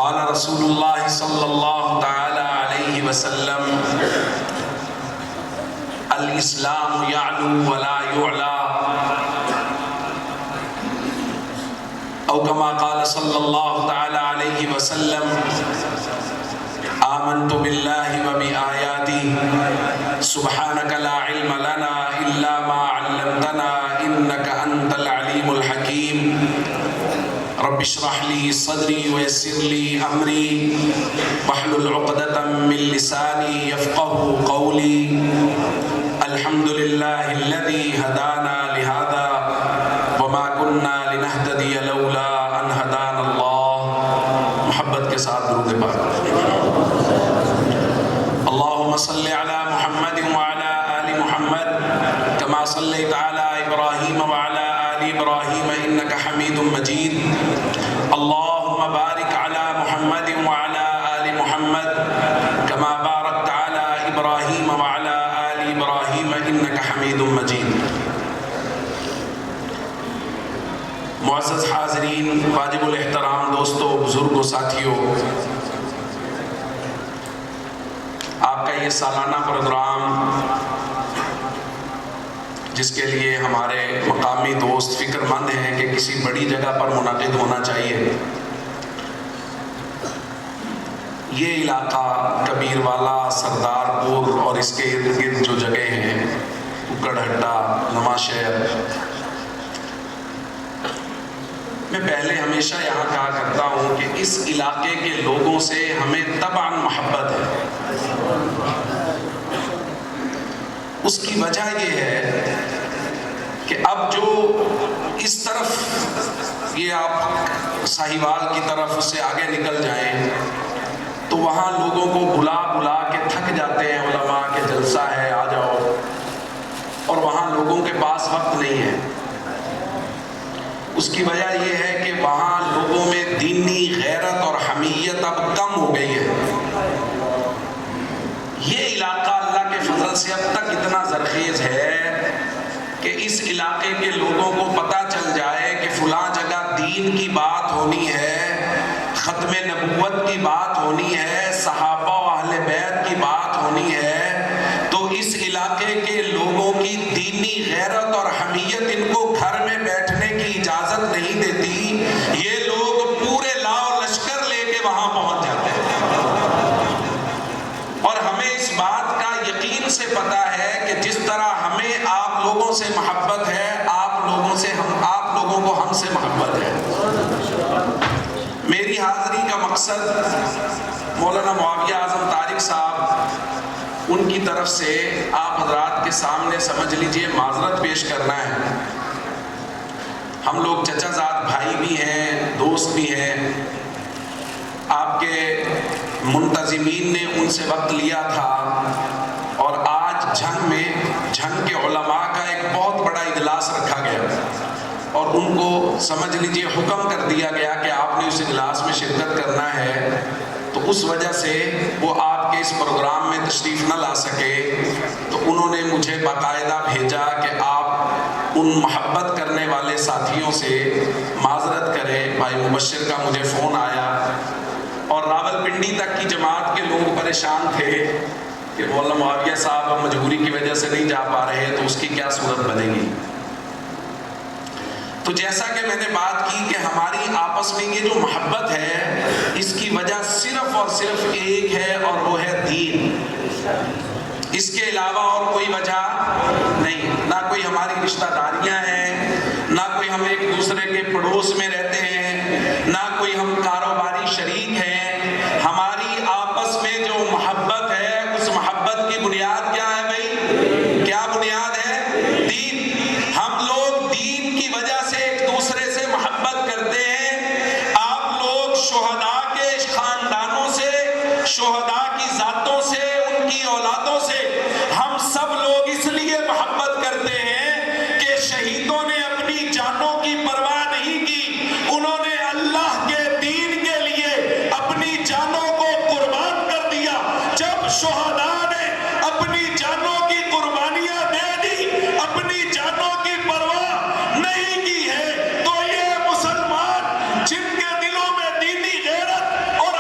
قال رسول اللہ صلی اللہ تعالی علیہ وسلم الاسلام یعلو ولا یعلا او کما قال صلی اللہ تعالی علیہ وسلم آمنت باللہ وبآیاتہ سبحانک لا علم لنا الا ما علمتنا انک انت العلیم الحکیم رب اشرح لی صدری ویسر لی امری واحلل عقدۃ من لسانی یفقهوا قولی الحمد للہ الذی ہدانا لہذا وما كنا لنهتدی لولا ان ہدانا اللہ. محبت کے ساتھ درود پاک. اللهم صل على محمد وعلى آل محمد كما صليت على إبراهيم وعلى آل إبراهيم إنك حميد مجيد. اللهم بارك على محمد وعلى آل محمد كما باركت على إبراهيم وعلى آل إبراهيم إنك حميد مجيد. معزز حاضرین، واجب الاحترام دوستو، بزرگوں، ساتھیوں، آپ کا یہ سالانہ پروگرام جس کے لیے ہمارے مقامی دوست فکر مند ہیں کہ کسی بڑی جگہ پر منعقد ہونا چاہیے، یہ علاقہ کبیر والا، سردار پور اور اس کے ارد گرد جو جگہ ہیں، ککڑ ہٹا، نواں شہر، میں پہلے ہمیشہ یہاں کہا کرتا ہوں کہ اس علاقے کے لوگوں سے ہمیں طبعاً محبت ہے. اس کی وجہ یہ ہے کہ اب جو اس طرف یہ آپ ساہیوال کی طرف سے آگے نکل جائیں تو وہاں لوگوں کو بلا بلا کے تھک جاتے ہیں علماء کے جلسہ ہے آ جاؤ، اور وہاں لوگوں کے پاس وقت نہیں ہے. اس کی وجہ یہ ہے کہ وہاں لوگوں میں دینی غیرت اور حمیت اب کم ہو گئی ہے. یہ علاقہ اللہ کے فضل سے اب تک اتنا زرخیز ہے کہ اس علاقے کے لوگوں کو پتہ چل جائے کہ فلاں جگہ دین کی بات ہونی ہے، ختم نبوت کی بات ہونی ہے، صحابہ و اہل بیت کی بات ہونی ہے، تو اس علاقے کے لوگوں کی دینی غیرت اور حمیت ان کو گھر میں بیٹھنے کی اجازت نہیں دیتی. یہ لوگ پورے لاؤ لشکر لے کے وہاں پہنچ جاتے ہیں. اور ہمیں اس بات کا یقین سے پتا ہے کہ جس طرح ہمیں آپ لوگوں سے محبت ہے، آپ لوگوں کو ہم سے محبت ہے. میری حاضری کا مقصد مولانا معاویہ اعظم طارق صاحب ان کی طرف سے آپ حضرات کے سامنے سمجھ لیجئے معذرت پیش کرنا ہے. ہم لوگ چچا زاد بھائی بھی ہیں، دوست بھی ہیں. آپ کے منتظمین نے ان سے وقت لیا تھا اور آج جھنگ کے علماء کا ایک بہت بڑا اجلاس رکھا گیا اور ان کو سمجھ لیجئے حکم کر دیا گیا کہ آپ نے اس اجلاس میں شرکت کرنا ہے. تو اس وجہ سے وہ آپ کے اس پروگرام میں تشریف نہ لا سکے، تو انہوں نے مجھے باقاعدہ بھیجا کہ آپ ان محبت کرنے والے ساتھیوں سے معذرت کریں. بھائی مبشر کا مجھے فون آیا اور راولپنڈی تک کی جماعت کے لوگ پریشان تھے کہ مولانا معاویہ صاحب اب مجبوری کی وجہ سے نہیں جا پا رہے تو اس کی کیا صورت بنے گی. تو جیسا کہ میں نے بات کی کہ ہماری آپس میں یہ جو محبت ہے اس کی وجہ صرف اور صرف ایک ہے اور وہ ہے دین. اس کے علاوہ اور کوئی وجہ نہیں. نہ کوئی ہماری رشتہ داریاں ہیں، نہ کوئی ہم ایک دوسرے کے پڑوس میں رہتے ہیں، نہ کوئی ہم کاروباری شریک ہیں. ہماری آپس میں جو محبت ہے اس محبت کی بنیاد کیا ہے بھائی؟ کیا بنیاد ہے؟ دین. ہم لوگ دین کی وجہ سے ایک دوسرے سے محبت کرتے ہیں. آپ لوگ شہداء کے خاندانوں سے، شہداء کی ذاتوں سے، ان کی اولادوں سے ہم سب لوگ اس لیے محبت کرتے ہیں کہ شہیدوں نے اپنی جانوں کی پرواہ نہیں کی. انہوں نے اللہ کے دین کے لیے اپنی جانوں کو قربان کر دیا. جب شہداء نے اپنی جانوں کی قربانیاں دے دی، اپنی جانوں کی پرواہ نہیں کی ہے، تو یہ مسلمان جن کے دلوں میں دینی غیرت اور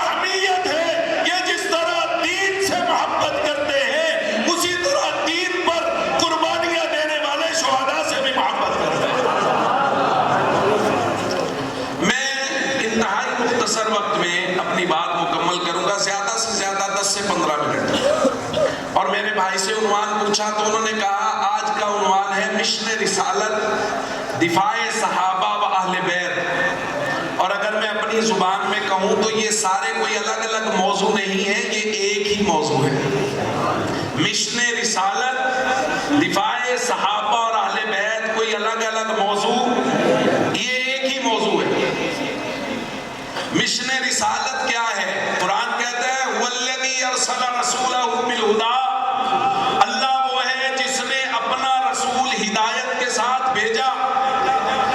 مختصر وقت میں اپنی بات مکمل کروں گا، زیادہ سے زیادہ 10 سے 15 منٹ۔ اور میرے بھائی سے عنوان پوچھا تو انہوں نے کہا آج کا عنوان ہے مشن رسالت، دفاع صحابہ و اہل بیت۔ اور اگر میں اپنی زبان میں کہوں تو یہ سارے کوئی الگ الگ موضوع نہیں ہے، یہ ایک ہی موضوع ہے۔ مشن رسالت، دفاع صحابہ اور اہل بیت کوئی الگ الگ موضوع، یہ ایک ہی موضوع ہے۔ مشن رسالت کیا ہے؟ قرآن کہتا ہے وَالَّذِي أَرْسَلَ رَسُولَهُ بِالْهُدَىٰ، اللہ وہ ہے جس نے اپنا رسول ہدایت کے ساتھ بھیجا،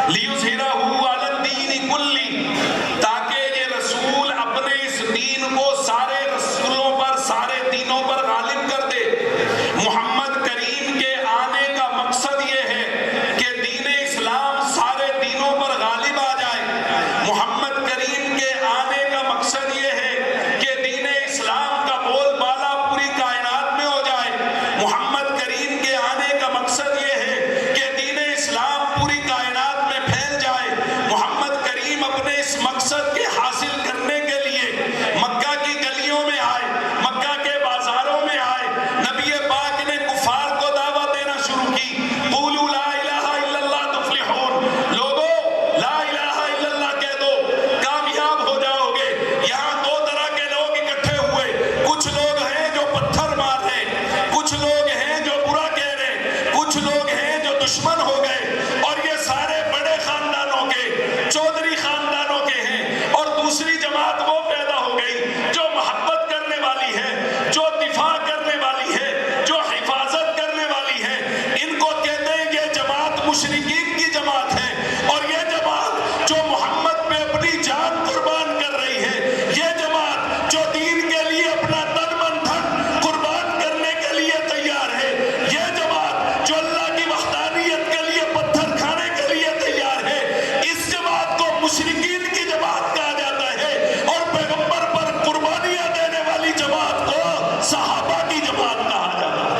لِيُظْهِرَهُ عَلَى الدِّينِ كُلِّهِ، تاکہ یہ رسول اپنے اس دین کو سارے رسولوں پر، سارے دینوں پر غالب کر دے۔ محمد کریم کے آنے کا مقصد یہ ہے کہ دین اسلام سارے دینوں پر غالب آ جائے۔ محمد کریم کے آنے کا مقصد یہ ہے کہ دین اسلام کا بول بالا پوری کائنات میں ہو جائے۔ محمد کریم کے آنے کا مقصد یہ ہے کہ دین اسلام پوری کائنات میں پھیل جائے۔ محمد کریم اپنے اس مقصد کے حاصل کرنے کے لیے مکہ کی گلیوں میں آئے، مکہ کے بازاروں میں آئے۔ نبی پاک نے کفار کو دعوت دینا شروع کی، قولوا لا الہ الا اللہ تفلحون، لوگوں لا الہ الا اللہ کہہ دو کامیاب ہو جاؤ گے۔ یہاں دو طرح کے لوگ اکٹھے ہوئے، کچھ لوگ ہیں جو پتھر مار رہے، کچھ لوگ ہیں جو برا کہہ رہے، کچھ لوگ ہیں جو دشمن ہو گئے، اور یہ سارے بڑے خاندانوں کے، چودھری خاندانوں کے ہیں۔ اور دوسری جماعت وہ پیدا ہو گئی جو محبت کرنے والی ہے، جو دفاع کرنے والی ہے، جو حفاظت کرنے والی ہے۔ ان کو کہتے ہیں یہ جماعت مشرکین کی جماعت ہے، اور یہ جماعت جو محمد پہ اپنی جان قربان کر رہی ہے، یہ جماعت جو دین کے لیے اپنا تن من دھن قربان کرنے کے لیے تیار ہے، یہ جماعت جو اللہ کی وحدانیت کے لیے پتھر کھانے کے لیے تیار ہے، اس جماعت کو مشرکین کی جماعت کہا جاتا ہے، اور پیغمبر پر قربانیاں دینے والی جماعت کو صحابہ کی جماعت کہا جاتا ہے۔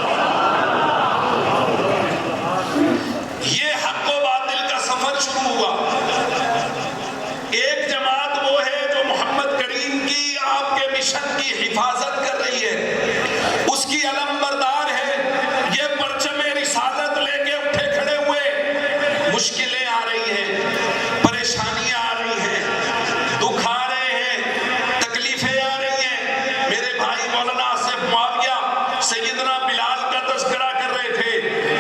یہ حق و باطل کا سفر شروع ہوا۔ ایک جماعت وہ ہے جو محمد کریم کی، آپ کے مشن کی حفاظت کر رہی ہے، اس کی علم بردار ہے، یہ پرچم رسالت لے کے اٹھے کھڑے ہوئے۔ مشکلیں آ رہی ہیں، پریشانیاں آ رہی ہیں، دکھ آ رہے ہیں، تکلیفیں آ رہی ہیں۔ میرے بھائی مولانا آصف معاویہ سیدنا بلال کا تذکرہ کر رہے تھے،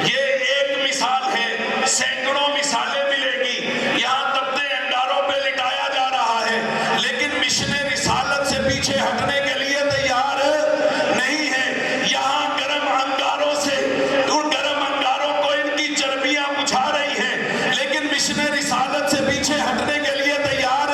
یہ ایک مثال ہے، سینکڑوں مثالیں ملے گی۔ یہاں تپتے انگاروں پہ لٹایا جا رہا ہے، لیکن مشن رسالت سے پیچھے ہٹنے کے لیے تیار نہیں ہے۔ یہاں گرم انگاروں سے، ان گرم انگاروں کو ان کی چربیاں بجھا رہی ہیں، لیکن مشن رسالت سے پیچھے ہٹنے کے لیے تیار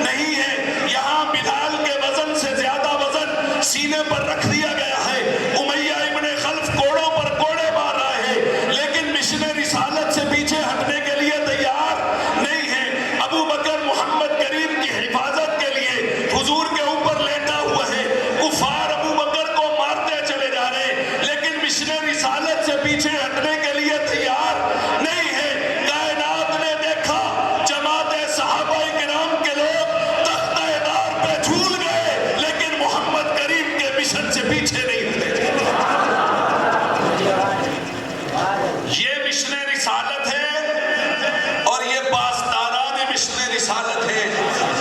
نہیں ہے۔ یہاں بلال کے وزن سے زیادہ وزن سینے پر رکھ دیا گیا ہے، امیہ ابن خلف کوڑوں پر کوڑے مار رہا ہے، لیکن مشن رسالت سے پیچھے ہٹنے کے لیے تیار نہیں ہے۔ ابو بکر محمد کریم کی حفاظت کے لیے حضور کے اوپر لیٹا ہوا ہے، کفار ابو بکر کو مارتے چلے جا رہے ہیں، لیکن مشن رسالت سے پیچھے ہٹنے کے لیے تیار نہیں ہے۔ کائنات نے دیکھا جماعت صحابہ کرام کے لوگ تختہ دار پہ جھول گئے، لیکن محمد کریم کے مشن سے پیچھے نہیں ہٹے۔ یہ مشن رسالت ہے، اور یہ پاسداران مشن رسالت ہے،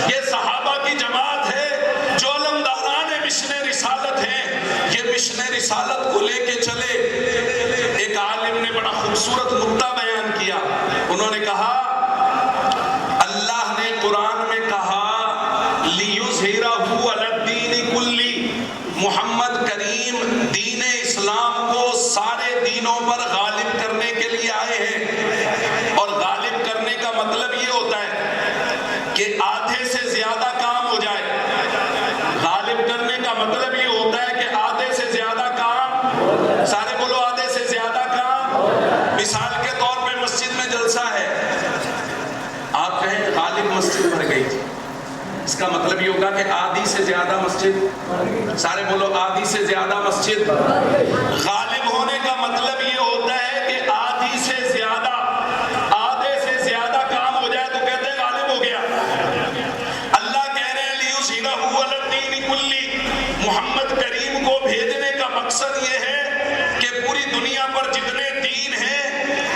یہ صحابہ کی جماعت ہے جو علمداران مشن رسالت ہے۔ یہ مشن رسالت کو لے کے چلے۔ ایک عالم نے بڑا خوبصورت نقطہ بیان کیا، انہوں نے کہا اللہ نے قرآن میں کہا لِيُظْهِرَهُ عَلَى الدِّينِ كُلِّهِ، محمد کریم دین اسلام کو سارے دینوں پر غالب کرنے کے لیے آئے ہیں۔ اور غالب کرنے کا مطلب یہ ہوتا ہے کہ آدھے سے زیادہ کام ہو جائے۔ غالب کرنے کا مطلب یہ ہوتا ہے کہ آدھے سے زیادہ کام، سارے بولو آدھے سے زیادہ کام۔ مثال کے طور پہ مسجد میں جلسہ ہے، آپ کہیں غالب مسجد بھر گئی، اس کا مطلب یہ ہوگا کہ آدھی سے زیادہ مسجد، سارے بولو آدھی سے زیادہ مسجد۔ غالب ہونے کا مطلب یہ ہوتا ہے کہ آدھی سے زیادہ، آدھے سے زیادہ کام ہو جائے تو کہتے ہیں غالب ہو گیا۔ اللہ کہہ رہے ہیں مقصد یہ ہے کہ پوری دنیا پر جتنے دین ہیں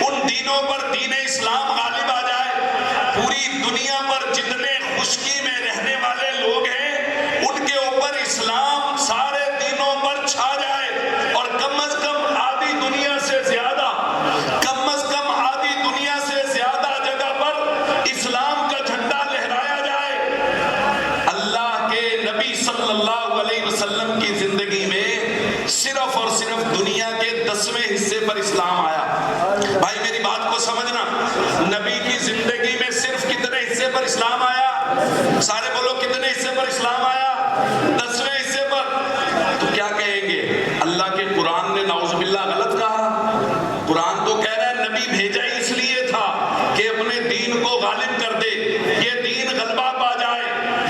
ان دینوں پر دین اسلام غالب آ جائے، پوری دنیا پر جتنے خشکی میں رہنے والے لوگ ہیں ان کے اوپر اسلام سارے دینوں پر چھا جائے، اور کم از کم آدھی دنیا سے زیادہ، کم از کم آدھی دنیا سے زیادہ جگہ پر اسلام کا جھنڈا لہرایا جائے۔ اللہ کے نبی صلی اللہ علیہ وسلم کی زندگی میں صرف اور صرف دنیا کے 10ویں حصے پر اسلام آیا۔ بھائی میری بات کو سمجھنا، نبی کی زندگی میں صرف کتنے حصے پر اسلام آیا؟ سارے بولو کتنے حصے پر اسلام آیا؟ 10ویں حصے پر۔ تو کیا کہیں گے؟ اللہ کے قرآن نے نعوذ باللہ غلط کہا؟ قرآن تو کہہ رہا ہے نبی بھیجا ہی اس لیے تھا کہ اپنے دین کو غالب کر دے، یہ دین غلبہ پا جائے،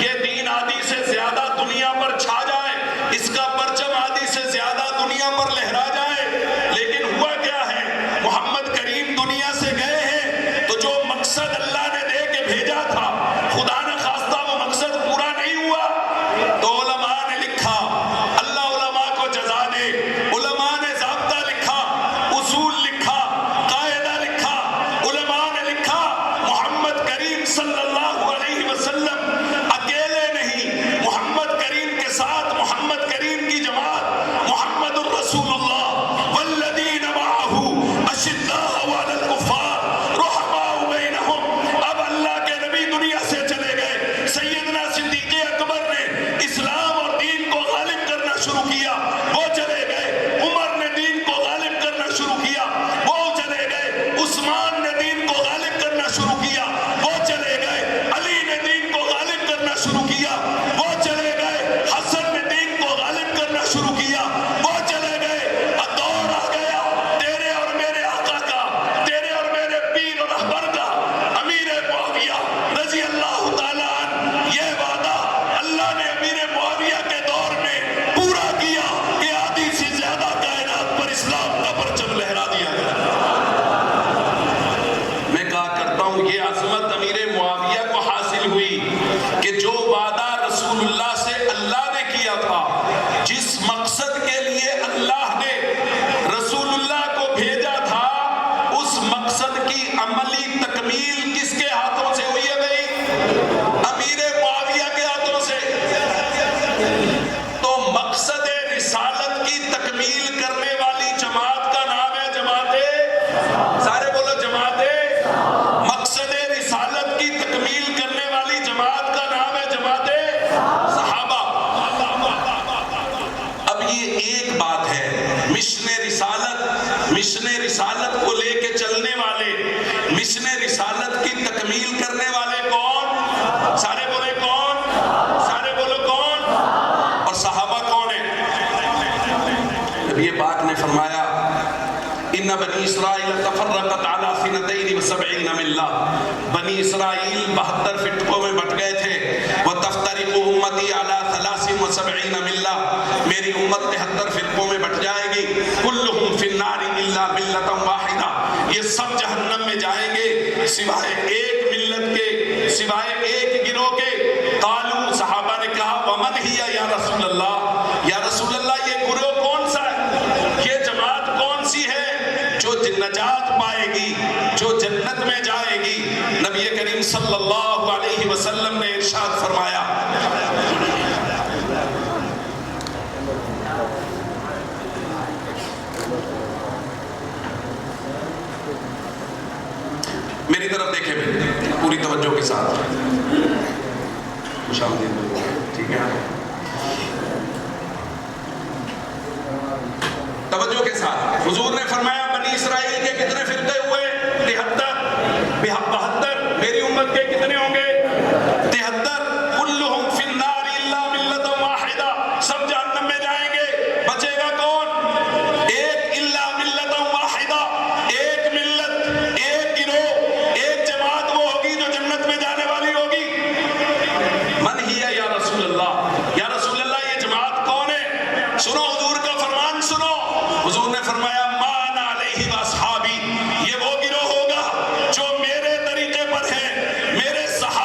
یہ دین آدھی سے زیادہ دنیا پر چھا جائے، اس کا پرچم آدھی سے زیادہ دنیا پر لہرا جائے۔ لیکن ہوا کیا ہے؟ محمد کریم دنیا سے گئے ہیں تو جو مقصد اللہ نے دے کے بھیجا تھا، خدا نہ خواستہ وہ مقصد پورا نہیں ہوا، تو علماء نے لکھا، اللہ علماء کو جزا دے، علماء نے ضابطہ لکھا، اصول لکھا، قاعدہ لکھا، علماء نے لکھا محمد کریم صلی اللہ علیہ وسلم اکیلے نہیں، محمد کریم کے ساتھ محمد کریم کی جماعت محمد الرسول اللہ والذین معہ اشداء علی الکفار رحماء بینہم۔ اب اللہ کے نبی دنیا سے چلے گئے، سیدنا صدیق اکبر نے اسلام اور دین کو غالب کرنا شروع کیا، وہ چلے گئے، عمر نے دین کو غالب کرنا شروع کیا، وہ چلے گئے، عثمان نے دین کو غالب کرنا شروع کیا، وہ چلے گئے، علی نے دین کو غالب کرنا شروع کیا، وہ چلے گئے، حسن نے دین کو غالب کرنا شروع کیا، وہ چلے گئے۔ دور آ گیا تیرے اور میرے آقا کا، تیرے اور میرے پیر اور رہبر کا، امیر معاویہ رضی اللہ تعالیٰ عنہ۔ یہ وعدہ اللہ نے امیر معاویہ کے دور میں پورا کیا کہ آدھی سے زیادہ کائنات پر اسلام کا پرچم لہرا دیا گیا۔ میں کہا کرتا ہوں یہ عظمت امیر معاویہ کو حاصل ہوئی کہ جو وعدہ رسول اللہ سے اللہ نے کیا تھا، جس مقصد کے لیے اللہ نے رسول اللہ کو بھیجا تھا، اس مقصد کی عملی تکمیل کس کے ہاتھوں سے ہوئی ہے بھائی؟ امیر معاویہ کے ہاتھوں سے۔ تو مقصد رسالت کی تکمیل کرنے والی جماعت کا نام ہے جماعت، سارے بولو جماعت، مقصد رسالت کی تکمیل کرنے والی جماعت کا نام ہے جماعت صحابہ۔ اب یہ ایک بات ہے، مشن رسالت کو لے کے چلنے والے، مشن رسالت کی تکمیل کرنے والے کون؟ سارے بولے کون؟ سارے بولو کون؟ اور صحابہ کون ہیں؟ نبی پاک نے فرمایا ان بنی اسرائیل تفرقت علی سنتین و سبعین ملہ، بنی اسرائیل 72 فرقوں میں بٹ گئے تھے، وتفترق امتی علی 73 ملہ، میری امت 73 فرقوں میں بٹ جائے گی، کلہم فی النار الا ملۃ واحدہ، یہ سب جہنم میں جائیں گے سوائے ایک ملت کے، سوائے ایک گروہ کے۔ قالوا، صحابہ نے کہا ومن ہی یا رسول اللہ، یا رسول اللہ یہ گروہ کون سا ہے، یہ جماعت کون سی ہے جو نجات پائے گی، جو جنت میں جائے گی؟ نبی کریم صلی اللہ علیہ وسلم نے ارشاد فرمایا، میری طرف دیکھیں پوری توجہ کے ساتھ، خوش آمدید، ٹھیک ہے، توجہ کے ساتھ۔ حضور نے فرمایا بنی اسرائیل کے کتنے فرقے ہوئے؟ 73، میری امت کے کتنے ہوں گے؟ 73۔ کلہم فی النار الا ملۃ واحدہ، سب جہنم میں جائیں گے، بچے گا کون؟ ایک، الا ملۃ واحدہ، ایک ملت، ایک گروہ، ایک جماعت وہ ہوگی جو جنت میں جانے والی ہوگی۔ من ہی ہے یا رسول اللہ، یا رسول اللہ یہ جماعت کون ہے؟ سنو حضور کا فرمان سنو، حضور نے فرمایا مان علیہ واصحابی، یہ وہ گروہ ہوگا جو میرے طریقے پر ہے، میرے صحابہ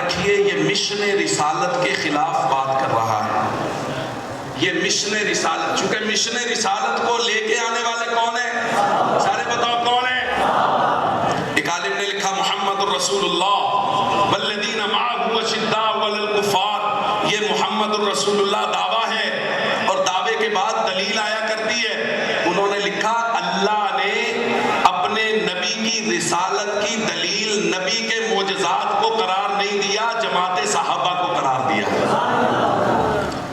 رکھیے یہ مشن رسالت کے خلاف بات کر رہا ہے. یہ مشن رسالت، چونکہ مشن رسالت کو لے کے آنے والے کون ہیں؟ سارے بتاؤ کون ہیں؟ ایک عالم نے لکھا محمد الرسول اللہ والذین معہ اشداء علی الکفار. یہ محمد الرسول اللہ دعویٰ ہے اور دعوے کے بعد دلیل آیا کرتی ہے. انہوں نے لکھا اللہ نے اپنے نبی کی رسالت کی دلیل نبی کے معجزات کو قرار نہیں دیا، جماعت صحابہ کو قرار دیا.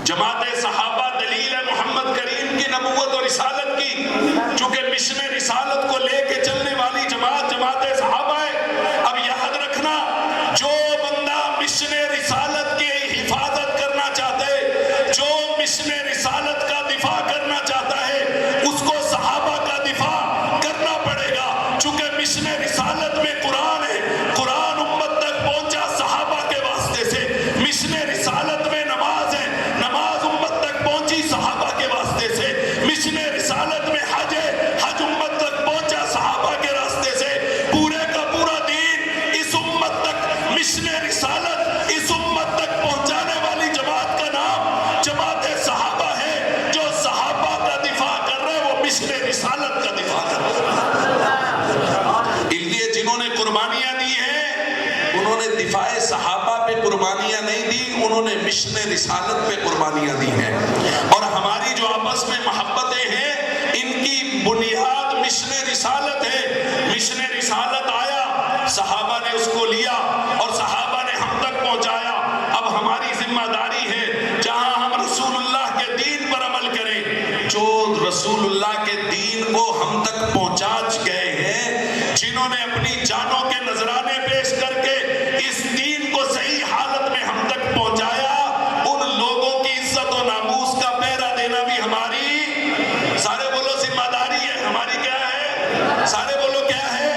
جماعت صحابہ دلیل ہے محمد کریم کی نبوت اور رسالت کی. چونکہ مشن رسالت کو لے کے چلنے والی جماعت جماعت صحابہ ہے. اب یاد رکھنا، جو بندہ مشن رسالت کی حفاظت کرنا چاہتا ہے، جو مشن رسالت کا دفاع کرنا چاہتا ہے، اس کو صحابہ کا دفاع کرنا پڑے گا. چونکہ مشن رسالت میں قرآن ہے، قرآن امت تک پہنچا صحابہ کے واسطے سے. مشن رسالت میں نماز ہے، نماز امت تک پہنچی صحابہ کے واسطے سے. مشن رسالت میں حج ہے، حج امت تک پہنچا صحابہ کے راستے سے. پورے کا پورا دین اس امت تک، مشن رسالت اس امت تک پہنچانے والی جماعت کا نام جماعت صحابہ ہے. جو صحابہ کا دفاع کر رہے ہیں وہ مشن رسالت کا دفاع کر رہے ہیں. اس لیے جنہوں نے قربانیاں دی ہیں انہوں نے دفاع صحابہ پہ قربانیاں نہیں دی، انہوں نے مشن رسالت پہ قربانیاں دی ہیں. اور ہماری جو آپس میں محبتیں ہیں ان کی بنیاد مشن رسالت ہے. مشن رسالت آیا، صحابہ نے اس کو لیا اور صحابہ نے ہم تک پہنچایا. اب ہماری ذمہ داری ہے جہاں ہم رسول اللہ کے دین پر عمل کریں. جو رسول اللہ کے دین کو ہم تک پہنچا گئے ہیں، جنہوں نے اپنی جانوں کے نذرانے پیش کر کے اس دین کو صحیح حالت میں ہم تک پہنچایا، ان لوگوں کی عزت و ناموس کا پہرا دینا بھی ہماری، سارے بولو ذمہ داری ہے. ہماری کیا ہے؟ سارے بولو کیا ہے؟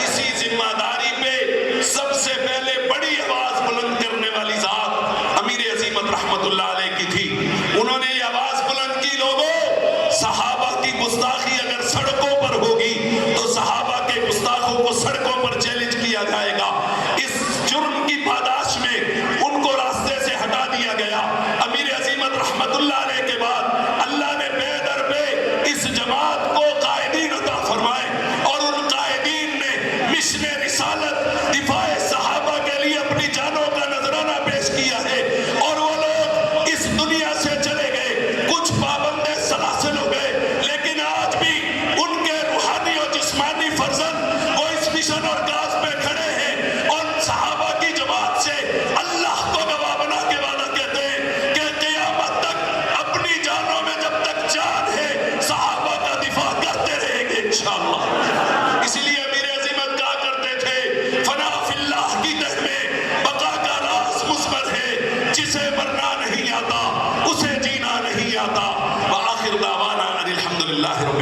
اسی ذمہ داری پہ سب سے پہلے بڑی آواز بلند کرنے والی ذات امیر عظیمت رحمت اللہ علیہ کی تھی. انہوں نے یہ آواز بلند کی، لوگوں صحابہ کی گستاخی اگر سڑکوں پر ہوگی تو صحابہ کے گستاخوں کو سڑکوں پر چیلنج کیا جائے گا. اس جرم کی پاداش میں ان کو راستے سے ہٹا دیا گیا. امیر عظیمت رحمت اللہ علیہ کے بعد اللہ نے بے در بے اس جماعت کو قائدین عطا فرمائے اور ان قائدین نے مشن رسالت دفاع صحابہ کے لیے اپنی جانوں کا نذرانہ پیش کیا ہے. اور وہ لوگ اس دنیا سے چلے گئے، کچھ پابند سلاسل ہو گئے، لیکن آج بھی ان کے روحانی اور جسمانی فرزند وہ اس مشن اور کاز پہ کھڑے ہیں اور صحابہ کی جماعت سے اللہ کو گواہ بنا کے وعدہ کہتے ہیں کہ قیامت تک اپنی جانوں میں جب تک جان ہے صحابہ کا دفاع کرتے رہیں گے انشاءاللہ. اسی لیے امیر عظیمت کہا کرتے تھے فنا فی اللہ کی تہ میں بقا کا راز مثبت ہے، جسے مرنا نہیں آتا اسے جینا نہیں آتا. وآخر دعوانا ان الحمدللہ.